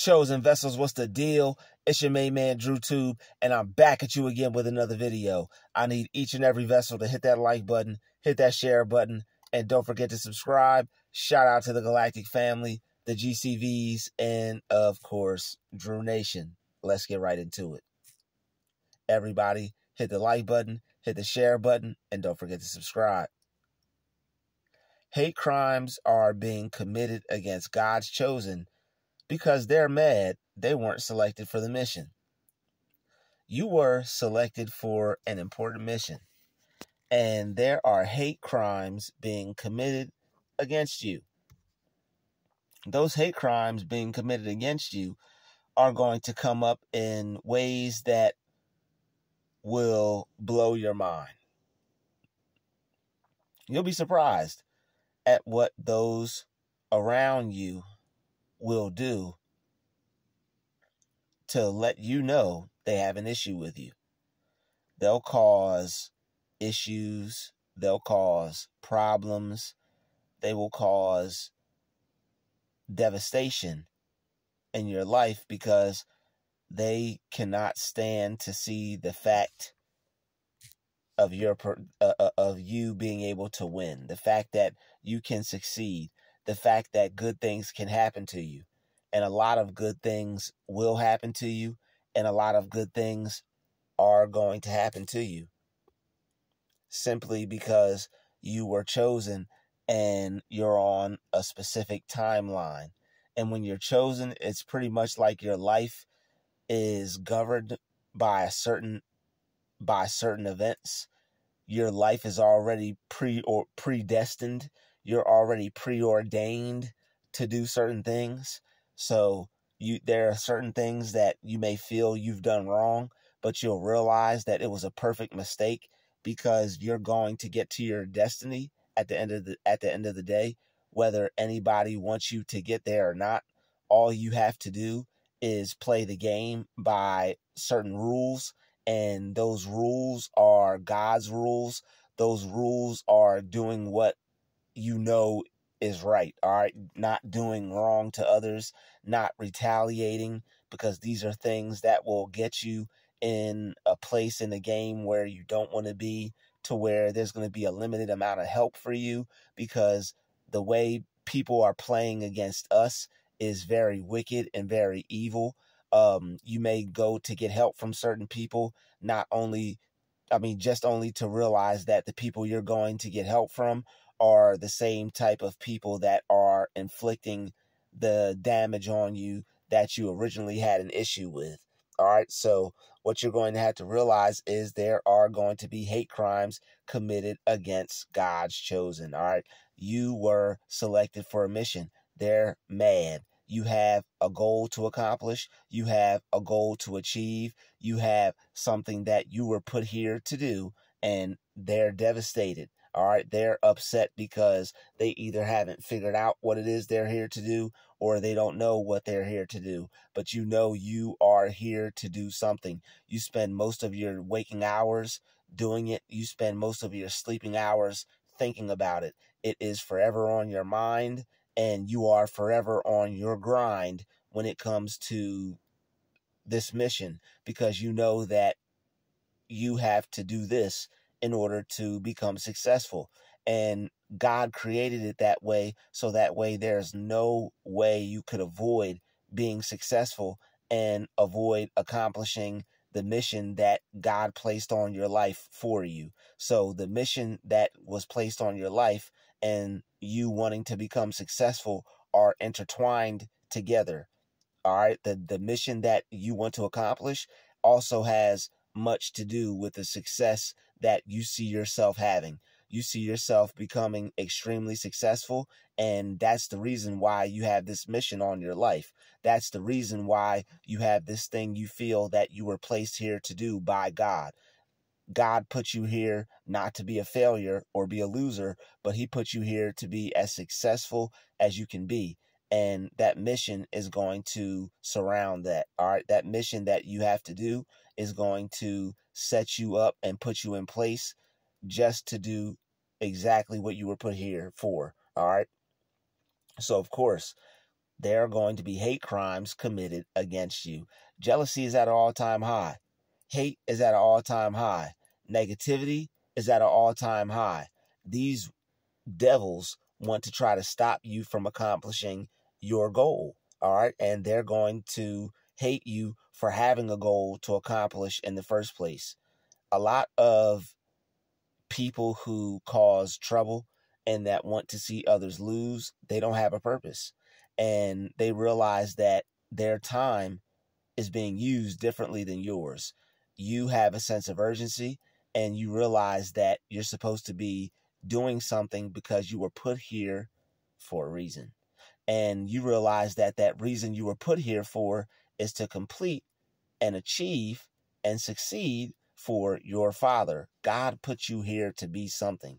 Chosen vessels, what's the deal? It's your main man, Druuill, and I'm back at you again with another video. I need each and every vessel to hit that like button, hit that share button, and don't forget to subscribe. Shout out to the Galactic family, the GCVs, and of course, Drew Nation. Let's get right into it. Everybody, hit the like button, hit the share button, and don't forget to subscribe. Hate crimes are being committed against God's chosen because they're mad they weren't selected for the mission. You were selected for an important mission, and there are hate crimes being committed against you. Those hate crimes being committed against you are going to come up in ways that will blow your mind. You'll be surprised at what those around you will do to let you know they have an issue with you. They'll cause issues. They'll cause problems. They will cause devastation in your life because they cannot stand to see the fact of you being able to win, the fact that you can succeed, the fact that good things can happen to you. And a lot of good things will happen to you, and a lot of good things are going to happen to you simply because you were chosen and you're on a specific timeline. And when you're chosen, it's pretty much like your life is governed by certain events. Your life is already predestined. You're already preordained to do certain things. So there are certain things that you may feel you've done wrong, but you'll realize that it was a perfect mistake because you're going to get to your destiny at the end of the day, whether anybody wants you to get there or not. All you have to do is play the game by certain rules, and those rules are God's rules. Those rules are doing what you know is right, all right? Not doing wrong to others, not retaliating, because these are things that will get you in a place in the game where you don't want to be, to where there's going to be a limited amount of help for you, because the way people are playing against us is very wicked and very evil. You may go to get help from certain people, just only to realize that the people you're going to get help from are the same type of people that are inflicting the damage on you that you originally had an issue with. All right, so what you're going to have to realize is there are going to be hate crimes committed against God's chosen. All right, you were selected for a mission. They're mad. You have a goal to accomplish. You have a goal to achieve. You have something that you were put here to do, and they're devastated. All right, they're upset because they either haven't figured out what it is they're here to do, or they don't know what they're here to do. But you know you are here to do something. You spend most of your waking hours doing it. You spend most of your sleeping hours thinking about it. It is forever on your mind, and you are forever on your grind when it comes to this mission, because you know that you have to do this in order to become successful. And God created it that way, so that way there's no way you could avoid being successful and avoid accomplishing the mission that God placed on your life for you. So the mission that was placed on your life and you wanting to become successful are intertwined together. All right, the mission that you want to accomplish also has much to do with the success that you see yourself having. You see yourself becoming extremely successful, and that's the reason why you have this mission on your life. That's the reason why you have this thing you feel that you were placed here to do by God. God put you here not to be a failure or be a loser, but he put you here to be as successful as you can be. And that mission is going to surround that. All right. That mission that you have to do is going to set you up and put you in place just to do exactly what you were put here for. All right. So, of course, there are going to be hate crimes committed against you. Jealousy is at an all-time high. Hate is at an all-time high. Negativity is at an all-time high. These devils want to try to stop you from accomplishing your goal. All right. And they're going to hate you for having a goal to accomplish in the first place. A lot of people who cause trouble and that want to see others lose, they don't have a purpose. And they realize that their time is being used differently than yours. You have a sense of urgency and you realize that you're supposed to be doing something because you were put here for a reason. And you realize that that reason you were put here for is to complete and achieve and succeed for your Father. God put you here to be something.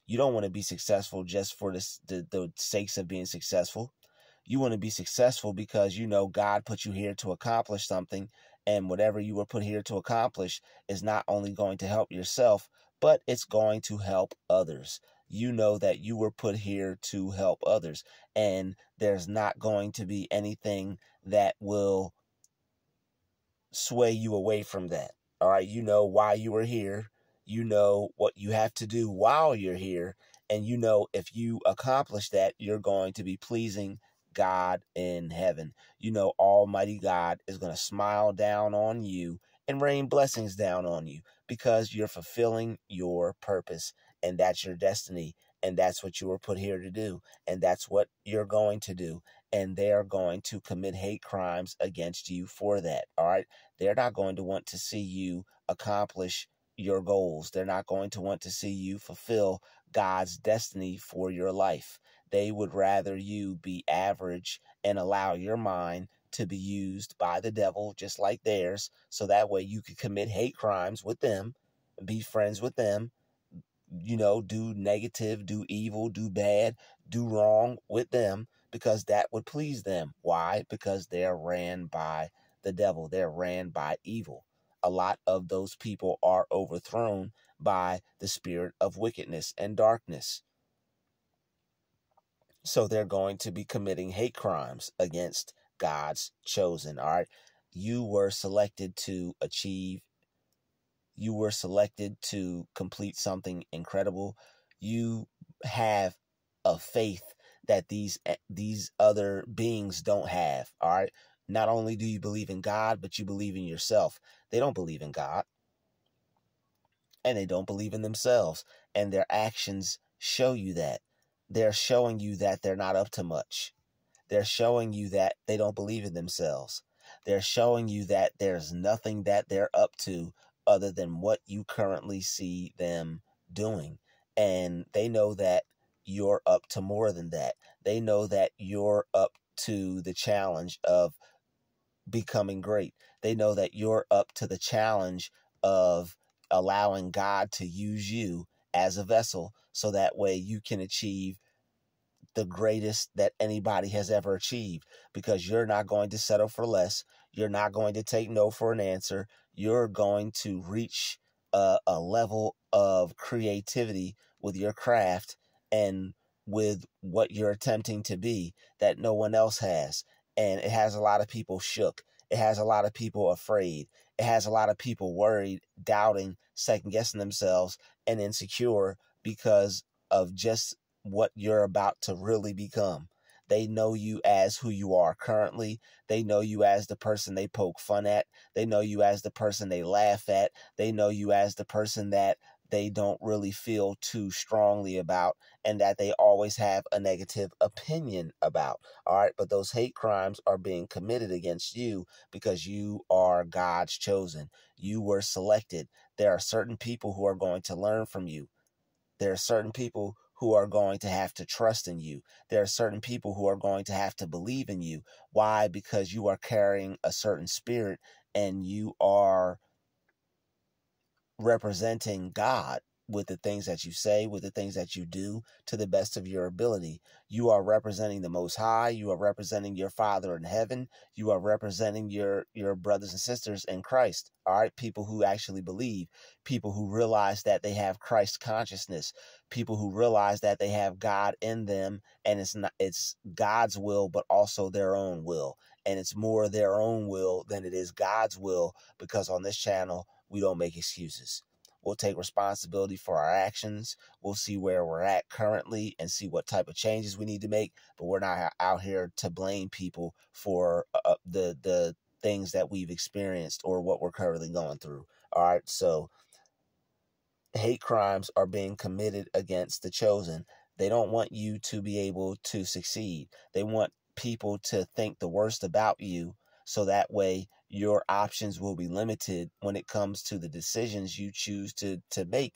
You don't want to be successful just for the sakes of being successful. You want to be successful because you know God put you here to accomplish something, and whatever you were put here to accomplish is not only going to help yourself, but it's going to help others. You know that you were put here to help others, and there's not going to be anything that will sway you away from that. All right, you know why you were here. You know what you have to do while you're here, and you know if you accomplish that, you're going to be pleasing God in heaven. You know Almighty God is going to smile down on you and rain blessings down on you because you're fulfilling your purpose, and that's your destiny, and that's what you were put here to do, and that's what you're going to do. And they are going to commit hate crimes against you for that. All right. They're not going to want to see you accomplish your goals. They're not going to want to see you fulfill God's destiny for your life. They would rather you be average and allow your mind to be used by the devil just like theirs. So that way you could commit hate crimes with them, be friends with them, you know, do negative, do evil, do bad, do wrong with them because that would please them. Why? Because they're ran by the devil. They're ran by evil. A lot of those people are overthrown by the spirit of wickedness and darkness. So they're going to be committing hate crimes against God's chosen. All right. You were selected to achieve. You were selected to complete something incredible. You have a faith that these other beings don't have. All right. Not only do you believe in God, but you believe in yourself. They don't believe in God, and they don't believe in themselves. And their actions show you that. They're showing you that they're not up to much. They're showing you that they don't believe in themselves. They're showing you that there's nothing that they're up to other than what you currently see them doing. And they know that you're up to more than that. They know that you're up to the challenge of becoming great. They know that you're up to the challenge of allowing God to use you as a vessel so that way you can achieve the greatest that anybody has ever achieved, because you're not going to settle for less. You're not going to take no for an answer. You're going to reach a level of creativity with your craft and with what you're attempting to be that no one else has. And it has a lot of people shook. It has a lot of people afraid. It has a lot of people worried, doubting, second guessing themselves, and insecure because of just what you're about to really become. They know you as who you are currently. They know you as the person they poke fun at. They know you as the person they laugh at. They know you as the person that they don't really feel too strongly about and that they always have a negative opinion about. All right. But those hate crimes are being committed against you because you are God's chosen. You were selected. There are certain people who are going to learn from you. There are certain people who are going to have to trust in you. There are certain people who are going to have to believe in you. Why? Because you are carrying a certain spirit and you are representing God. with the things that you say, with the things that you do, to the best of your ability. You are representing the Most High. You are representing your Father in heaven. You are representing your brothers and sisters in Christ. All right, people who actually believe, people who realize that they have Christ consciousness, people who realize that they have God in them, and it's God's will, but also their own will. And it's more their own will than it is God's will, because on this channel, we don't make excuses. We'll take responsibility for our actions. We'll see where we're at currently and see what type of changes we need to make. But we're not out here to blame people for the things that we've experienced or what we're currently going through. All right. So hate crimes are being committed against the chosen. They don't want you to be able to succeed. They want people to think the worst about you, so that way your options will be limited when it comes to the decisions you choose to make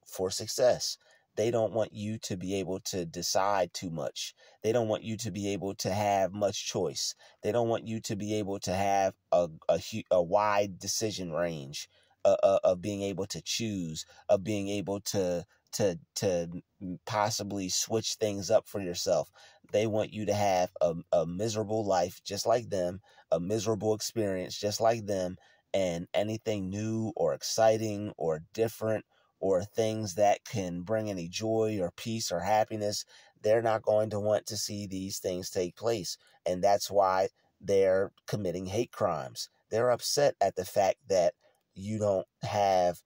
for success. They don't want you to be able to decide too much. They don't want you to be able to have much choice. They don't want you to be able to have a wide decision range of being able to choose, of being able to possibly switch things up for yourself. They want you to have a miserable life just like them, a miserable experience just like them, and anything new or exciting or different or things that can bring any joy or peace or happiness, they're not going to want to see these things take place. And that's why they're committing hate crimes. They're upset at the fact that you don't have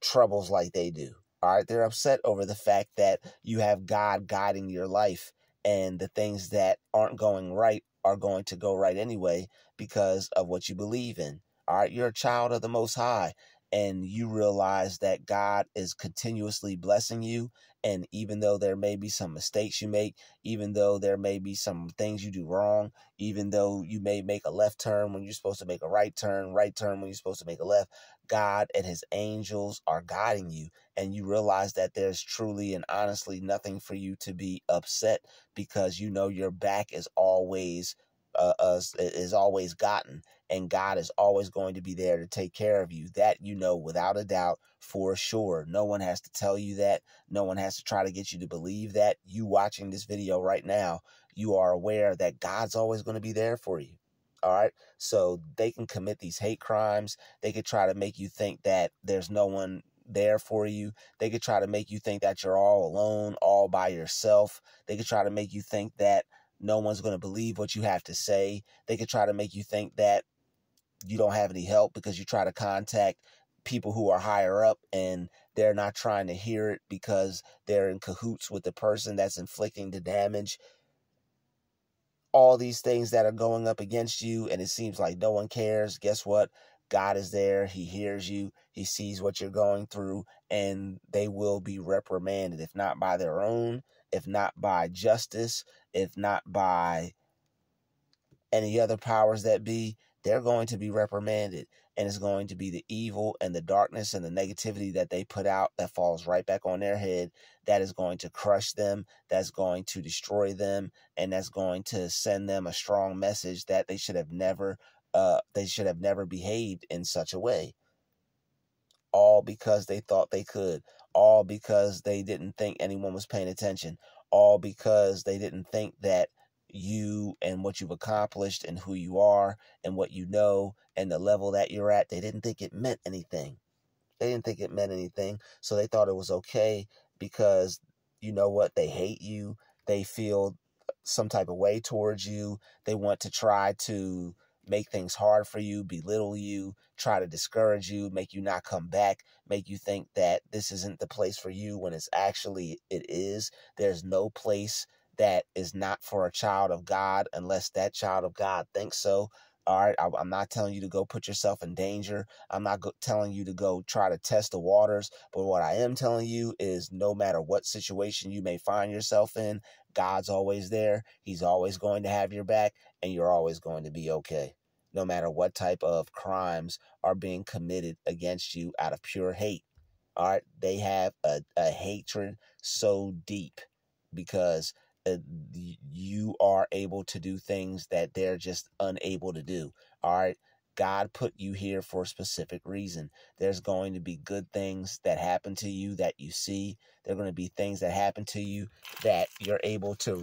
troubles like they do. All right. They're upset over the fact that you have God guiding your life, and the things that aren't going right are going to go right anyway because of what you believe in. All right. You're a child of the Most High, and you realize that God is continuously blessing you. And even though there may be some mistakes you make, even though there may be some things you do wrong, even though you may make a left turn when you're supposed to make a right turn when you're supposed to make a left, God and his angels are guiding you. And you realize that there's truly and honestly nothing for you to be upset, because you know your back is always gotten, and God is always going to be there to take care of you. That you know without a doubt, for sure. No one has to tell you that. No one has to try to get you to believe that. You watching this video right now, you are aware that God's always going to be there for you. All right. So they can commit these hate crimes. They could try to make you think that there's no one there for you. They could try to make you think that you're all alone, all by yourself. They could try to make you think that no one's going to believe what you have to say. They could try to make you think that you don't have any help because you try to contact people who are higher up and they're not trying to hear it because they're in cahoots with the person that's inflicting the damage. All these things that are going up against you, and it seems like no one cares. Guess what? God is there. He hears you. He sees what you're going through, and they will be reprimanded, if not by their own, if not by justice, if not by any other powers that be. They're going to be reprimanded, and it's going to be the evil and the darkness and the negativity that they put out that falls right back on their head, that is going to crush them, that's going to destroy them, and that's going to send them a strong message that they should have never behaved in such a way. All because they thought they could. All because they didn't think anyone was paying attention. All because they didn't think that you and what you've accomplished and who you are and what you know and the level that you're at, they didn't think it meant anything. They didn't think it meant anything. So they thought it was okay because, you know what, they hate you. They feel some type of way towards you. They want to try to make things hard for you, belittle you, try to discourage you, make you not come back, make you think that this isn't the place for you when it is. There's no place that is not for a child of God unless that child of God thinks so. All right, I'm not telling you to go put yourself in danger. I'm not telling you to go try to test the waters. But what I am telling you is no matter what situation you may find yourself in, God's always there. He's always going to have your back, and you're always going to be okay. No matter what type of crimes are being committed against you out of pure hate. All right, they have a hatred so deep because you are able to do things that they're just unable to do. All right. God put you here for a specific reason. There's going to be good things that happen to you that you see. There are going to be things that happen to you that you're able to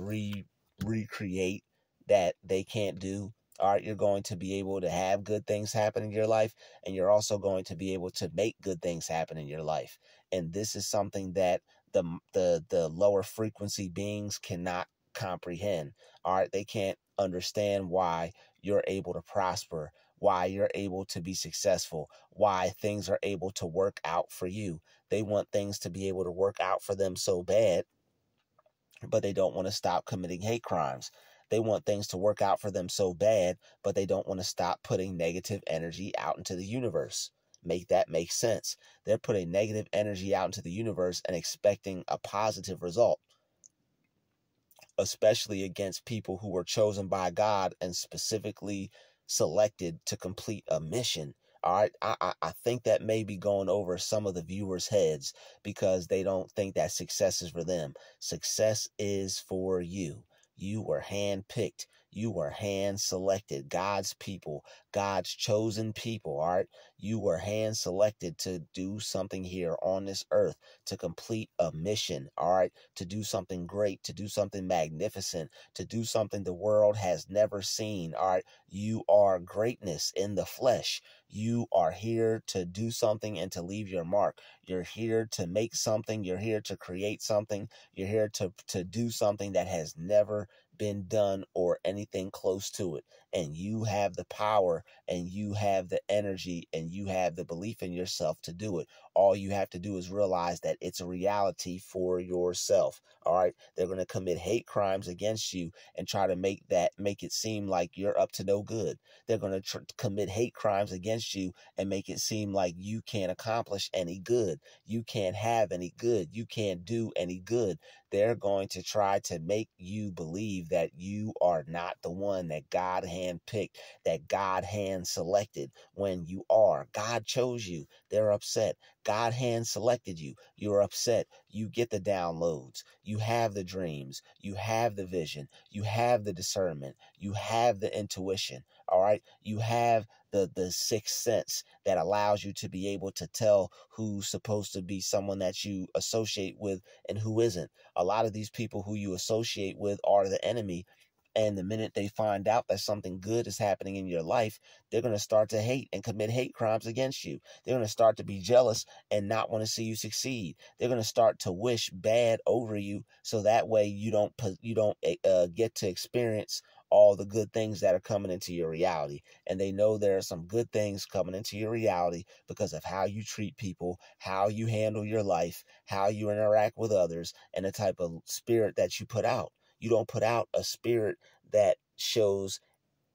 recreate that they can't do. All right, you're going to be able to have good things happen in your life, and you're also going to be able to make good things happen in your life. And this is something that the lower frequency beings cannot comprehend. All right, they can't understand why you're able to prosper, why you're able to be successful, why things are able to work out for you. They want things to be able to work out for them so bad, but they don't want to stop committing hate crimes. They want things to work out for them so bad, but they don't want to stop putting negative energy out into the universe. Make that make sense. They're putting negative energy out into the universe and expecting a positive result, especially against people who were chosen by God and specifically selected to complete a mission. All right, I think that may be going over some of the viewers' heads because they don't think that success is for them. Success is for you. You were handpicked. You were hand selected. God's people, God's chosen people. All right, you were hand selected to do something here on this earth, to complete a mission. All right, to do something great, to do something magnificent, to do something the world has never seen. All right, you are greatness in the flesh. You are here to do something and to leave your mark. You're here to make something. You're here to create something. You're here to do something that has never been done or anything close to it. And you have the power and you have the energy and you have the belief in yourself to do it. All you have to do is realize that it's a reality for yourself. All right. They're going to commit hate crimes against you and try to make it seem like you're up to no good. They're going to commit hate crimes against you and make it seem like you can't accomplish any good. You can't have any good. You can't do any good. They're going to try to make you believe that you are not the one that God handpicked, that God hand selected, when you are. God chose you. They're upset. God hand selected you. You're upset. You get the downloads. You have the dreams. You have the vision. You have the discernment. You have the intuition. All right. You have the sixth sense that allows you to be able to tell who's supposed to be someone that you associate with and who isn't. A lot of these people who you associate with are the enemy. And the minute they find out that something good is happening in your life, they're going to start to hate and commit hate crimes against you. They're going to start to be jealous and not want to see you succeed. They're going to start to wish bad over you, so that way you don't get to experience all the good things that are coming into your reality. And they know there are some good things coming into your reality because of how you treat people, how you handle your life, how you interact with others, and the type of spirit that you put out. You don't put out a spirit that shows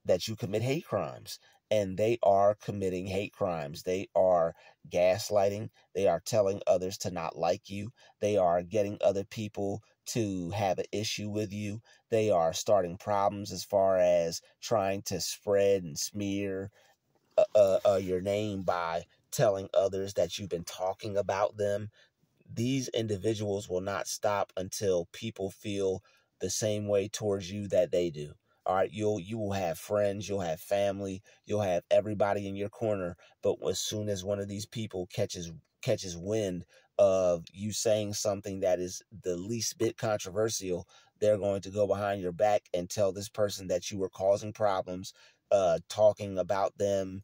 that you commit hate crimes. And they are committing hate crimes. They are gaslighting. They are telling others to not like you. They are getting other people to have an issue with you. They are starting problems as far as trying to spread and smear your name by telling others that you've been talking about them. These individuals will not stop until people feel the same way towards you that they do. All right, you will have friends, you'll have family, you'll have everybody in your corner, but as soon as one of these people catches wind of you saying something that is the least bit controversial, they're going to go behind your back and tell this person that you were causing problems, talking about them,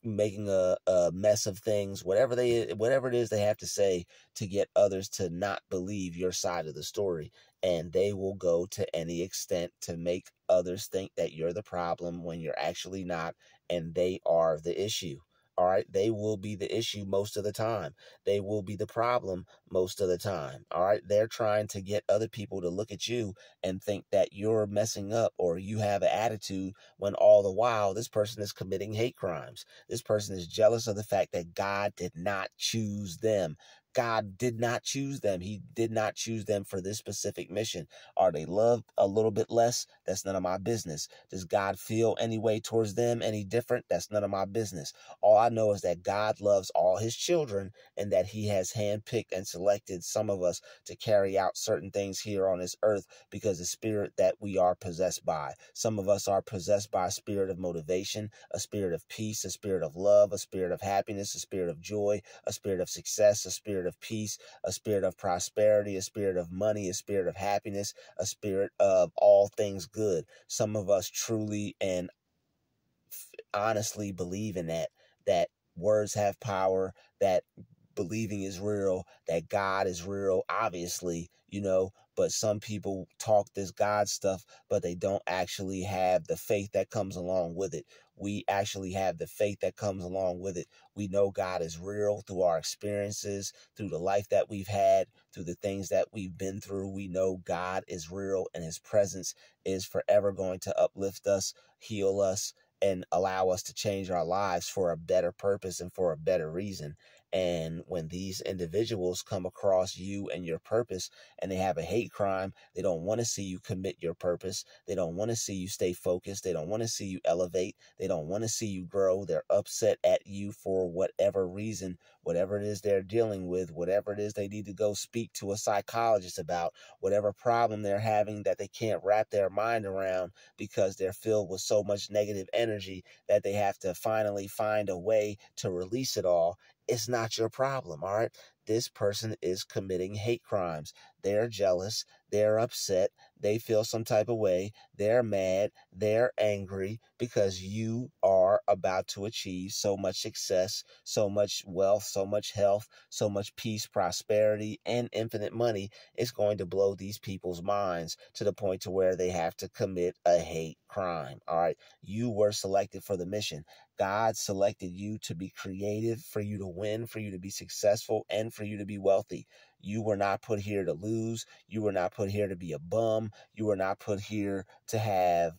making a mess of things, whatever it is they have to say to get others to not believe your side of the story. And they will go to any extent to make others think that you're the problem when you're actually not, and they are the issue. All right, they will be the issue most of the time. They will be the problem most of the time. All right, they're trying to get other people to look at you and think that you're messing up or you have an attitude, when all the while this person is committing hate crimes. This person is jealous of the fact that God did not choose them. God did not choose them. He did not choose them for this specific mission. Are they loved a little bit less? That's none of my business. Does God feel any way towards them any different? That's none of my business. All I know is that God loves all his children and that he has handpicked and selected some of us to carry out certain things here on this earth because the spirit that we are possessed by. Some of us are possessed by a spirit of motivation, a spirit of peace, a spirit of love, a spirit of happiness, a spirit of joy, a spirit of success, a spirit of peace, a spirit of prosperity, a spirit of money, a spirit of happiness, a spirit of all things good. Some of us truly and honestly believe in that words have power, that believing is real, that God is real, obviously, but some people talk this God stuff, but they don't actually have the faith that comes along with it. We actually have the faith that comes along with it. We know God is real through our experiences, through the life that we've had, through the things that we've been through. We know God is real and his presence is forever going to uplift us, heal us, and allow us to change our lives for a better purpose and for a better reason. And when these individuals come across you and your purpose and they have a hate crime, they don't want to see you commit your purpose. They don't want to see you stay focused. They don't want to see you elevate. They don't want to see you grow. They're upset at you for whatever reason, whatever it is they're dealing with, whatever it is they need to go speak to a psychologist about, whatever problem they're having that they can't wrap their mind around because they're filled with so much negative energy that they have to finally find a way to release it all. It's not your problem, all right? This person is committing hate crimes. They're jealous. They're upset. They feel some type of way. They're mad. They're angry because you are about to achieve so much success, so much wealth, so much health, so much peace, prosperity, and infinite money. It's going to blow these people's minds to the point to where they have to commit a hate crime, all right? You were selected for the mission. God selected you to be creative, for you to win, for you to be successful, and for you to be wealthy. You were not put here to lose. You were not put here to be a bum. You were not put here to have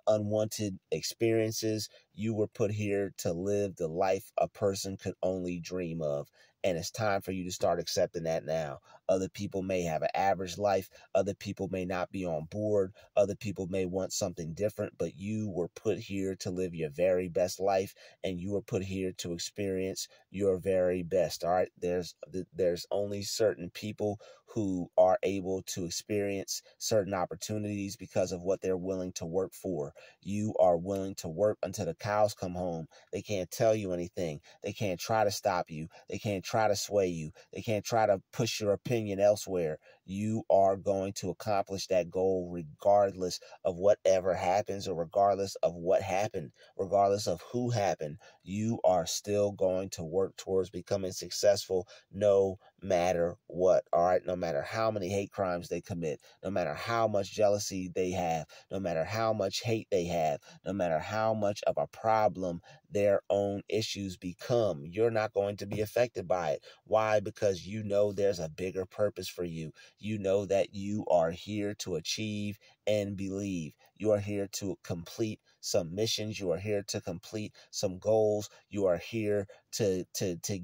unwanted experiences. You were put here to live the life a person could only dream of. And it's time for you to start accepting that now. Other people may have an average life. Other people may not be on board. Other people may want something different, but you were put here to live your very best life, and you were put here to experience your very best. All right. There's only certain people who are able to experience certain opportunities because of what they're willing to work for. You are willing to work until the cows come home. They can't tell you anything. They can't try to stop you. They can't try to sway you. They can't try to push your opinion elsewhere. You are going to accomplish that goal regardless of whatever happens, or regardless of what happened, regardless of who happened. You are still going to work towards becoming successful no matter what, all right? No matter how many hate crimes they commit, no matter how much jealousy they have, no matter how much hate they have, no matter how much of a problem their own issues become, you're not going to be affected by it. Why? Because you know there's a bigger purpose for you. You know that you are here to achieve and believe. You are here to complete some missions. You are here to complete some goals. You are here to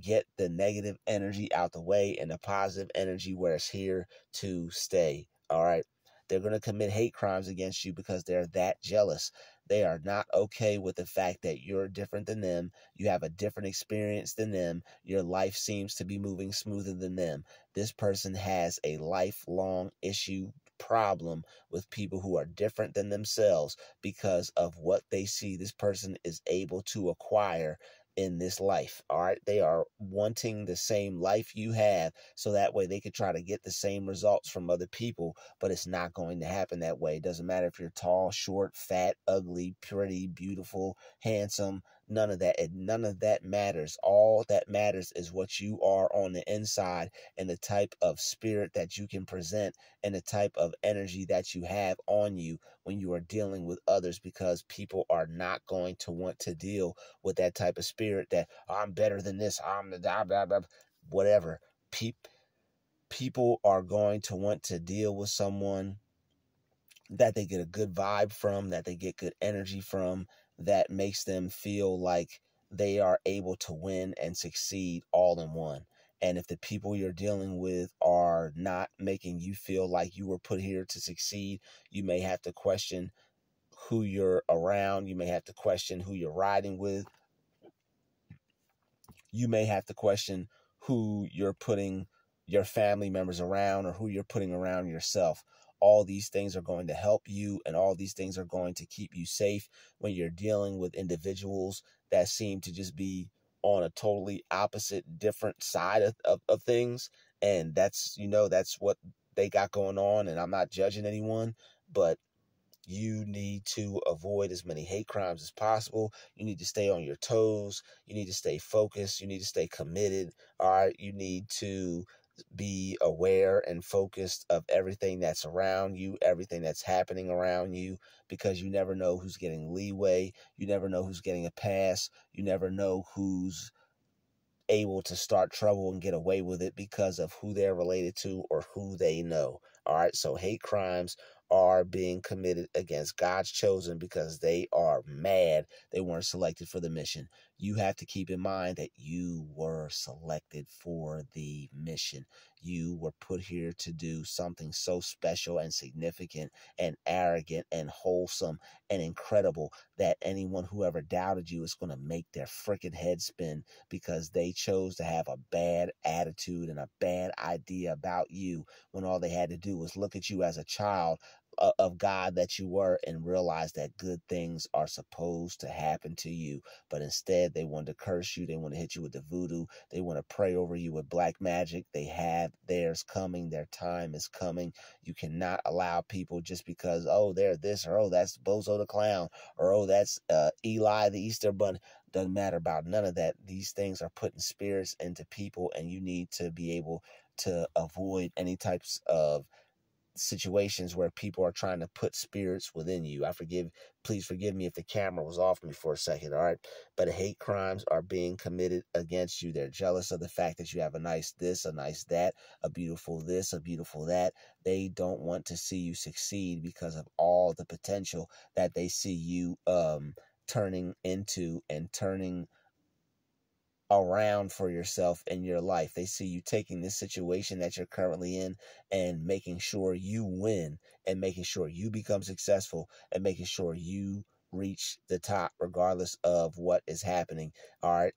get the negative energy out the way and the positive energy where it's here to stay. All right. They're going to commit hate crimes against you because they're that jealous. They are not okay with the fact that you're different than them. You have a different experience than them. Your life seems to be moving smoother than them. This person has a lifelong issue, problem with people who are different than themselves because of what they see this person is able to acquire in this life. All right. They are wanting the same life you have so that way they could try to get the same results from other people, but it's not going to happen that way. It doesn't matter if you're tall, short, fat, ugly, pretty, beautiful, handsome. None of that. None of that matters. All that matters is what you are on the inside and the type of spirit that you can present and the type of energy that you have on you when you are dealing with others, because people are not going to want to deal with that type of spirit that I'm better than this, I'm the blah, blah, blah, whatever. People are going to want to deal with someone that they get a good vibe from, that they get good energy from, that makes them feel like they are able to win and succeed all in one. And if the people you're dealing with are not making you feel like you were put here to succeed, you may have to question who you're around. You may have to question who you're riding with. You may have to question who you're putting your family members around or who you're putting around yourself. All these things are going to help you, and all these things are going to keep you safe when you're dealing with individuals that seem to just be on a totally opposite, different side of things. And that's, that's what they got going on. And I'm not judging anyone, but you need to avoid as many hate crimes as possible. You need to stay on your toes. You need to stay focused. You need to stay committed. All right. You need to be aware and focused of everything that's around you, everything that's happening around you, because you never know who's getting leeway. You never know who's getting a pass. You never know who's able to start trouble and get away with it because of who they're related to or who they know. All right, so hate crimes are being committed against God's chosen because they are mad they weren't selected for the mission. You have to keep in mind that you were selected for the mission. You were put here to do something so special and significant and arrogant and wholesome and incredible that anyone who ever doubted you is going to make their freaking head spin because they chose to have a bad attitude and a bad idea about you when all they had to do was look at you as a child of God that you were and realize that good things are supposed to happen to you. But instead, they want to curse you. They want to hit you with the voodoo. They want to pray over you with black magic. They have theirs coming. Their time is coming. You cannot allow people just because, oh, they're this, or oh, that's Bozo the Clown, or oh, that's Eli the Easter Bunny. Doesn't matter about none of that. These things are putting spirits into people, and you need to be able to avoid any types of situations where people are trying to put spirits within you. Please forgive me if the camera was off me for a second, all right? But hate crimes are being committed against you. They're jealous of the fact that you have a nice this, a nice that, a beautiful this, a beautiful that. They don't want to see you succeed because of all the potential that they see you turning into and turning around for yourself in your life. They see you taking this situation that you're currently in and making sure you win and making sure you become successful and making sure you reach the top regardless of what is happening. All right.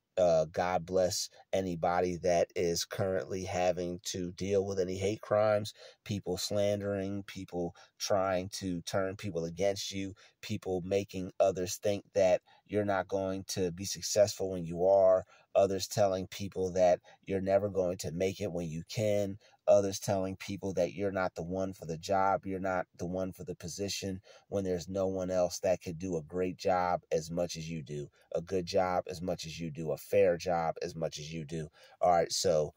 God bless anybody that is currently having to deal with any hate crimes, people slandering, people trying to turn people against you, people making others think that you're not going to be successful when you are, others telling people that you're never going to make it when you can, others telling people that you're not the one for the job, you're not the one for the position, when there's no one else that could do a great job as much as you do, a good job as much as you do, a fair job as much as you do. All right, so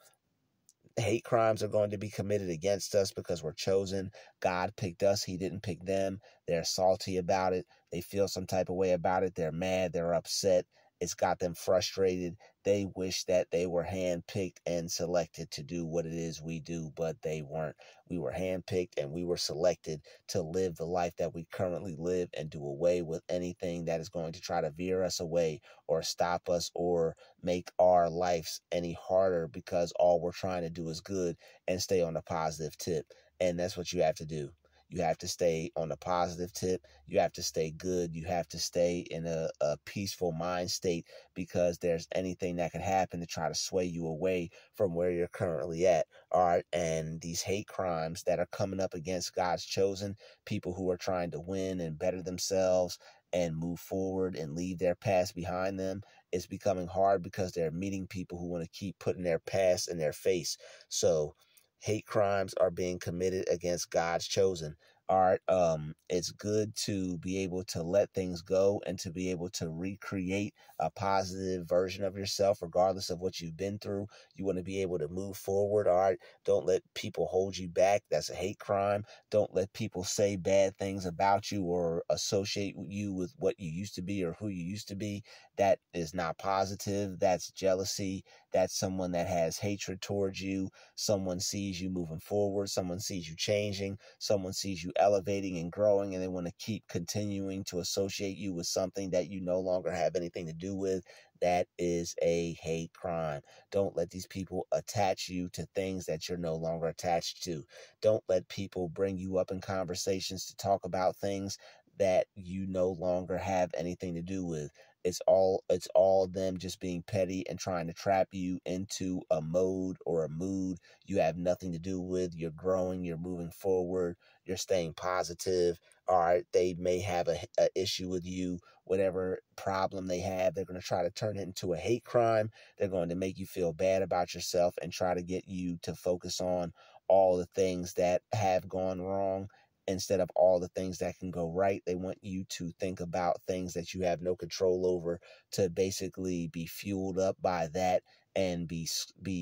hate crimes are going to be committed against us because we're chosen. God picked us. He didn't pick them. They're salty about it. They feel some type of way about it. They're mad. They're upset. It's got them frustrated. They wish that they were handpicked and selected to do what it is we do, but they weren't. We were handpicked and we were selected to live the life that we currently live and do away with anything that is going to try to veer us away or stop us or make our lives any harder, because all we're trying to do is good and stay on a positive tip. And that's what you have to do. You have to stay on a positive tip. You have to stay good. You have to stay in a peaceful mind state, because there's anything that could happen to try to sway you away from where you're currently at. All right. And these hate crimes that are coming up against God's chosen, people who are trying to win and better themselves and move forward and leave their past behind them, it's becoming hard because they're meeting people who want to keep putting their past in their face. So hate crimes are being committed against God's chosen. All right. It's good to be able to let things go and to be able to recreate a positive version of yourself, regardless of what you've been through. You want to be able to move forward. All right. Don't let people hold you back. That's a hate crime. Don't let people say bad things about you or associate you with what you used to be or who you used to be. That is not positive. That's jealousy. That's someone that has hatred towards you. Someone sees you moving forward. Someone sees you changing. Someone sees you elevating and growing, and they want to keep continuing to associate you with something that you no longer have anything to do with, that is a hate crime. Don't let these people attach you to things that you're no longer attached to. Don't let people bring you up in conversations to talk about things that you no longer have anything to do with. It's all them just being petty and trying to trap you into a mode or a mood you have nothing to do with. You're growing, you're moving forward, you're staying positive. All right, they may have a issue with you, whatever problem they have, they're going to try to turn it into a hate crime. They're going to make you feel bad about yourself and try to get you to focus on all the things that have gone wrong instead of all the things that can go right. They want you to think about things that you have no control over, to basically be fueled up by that and be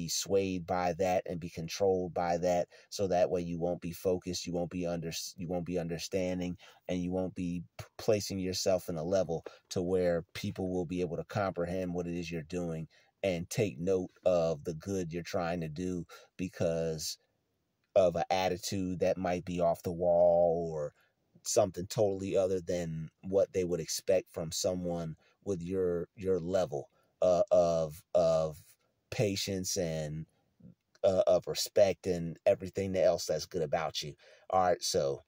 swayed by that and be controlled by that, so that way you won't be focused, you won't be understanding, and you won't be placing yourself in a level to where people will be able to comprehend what it is you're doing and take note of the good you're trying to do, because of an attitude that might be off the wall or something totally other than what they would expect from someone with your level of patience and of respect and everything else that's good about you. All right, so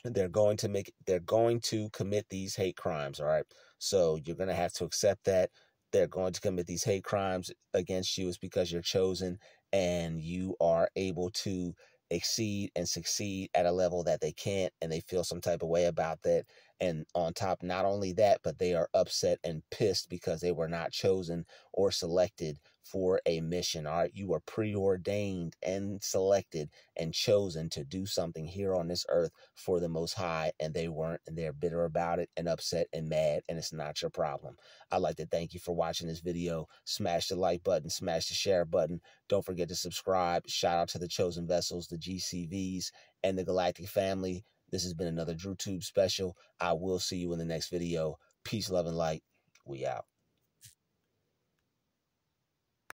they're going to commit these hate crimes. All right, so you're going to have to accept that they're going to commit these hate crimes against you. Is because you're chosen and you are able to exceed and succeed at a level that they can't, and they feel some type of way about that. And on top, not only that, but they are upset and pissed because they were not chosen or selected for a mission. All right, you were preordained and selected and chosen to do something here on this earth for the Most High, and they weren't, and they're bitter about it and upset and mad, and it's not your problem. I'd like to thank you for watching this video. Smash the like button, smash the share button. Don't forget to subscribe. Shout out to the Chosen Vessels, the GCVs, and the Galactic family. This has been another DruTube special. I will see you in the next video. Peace, love, and light. We out.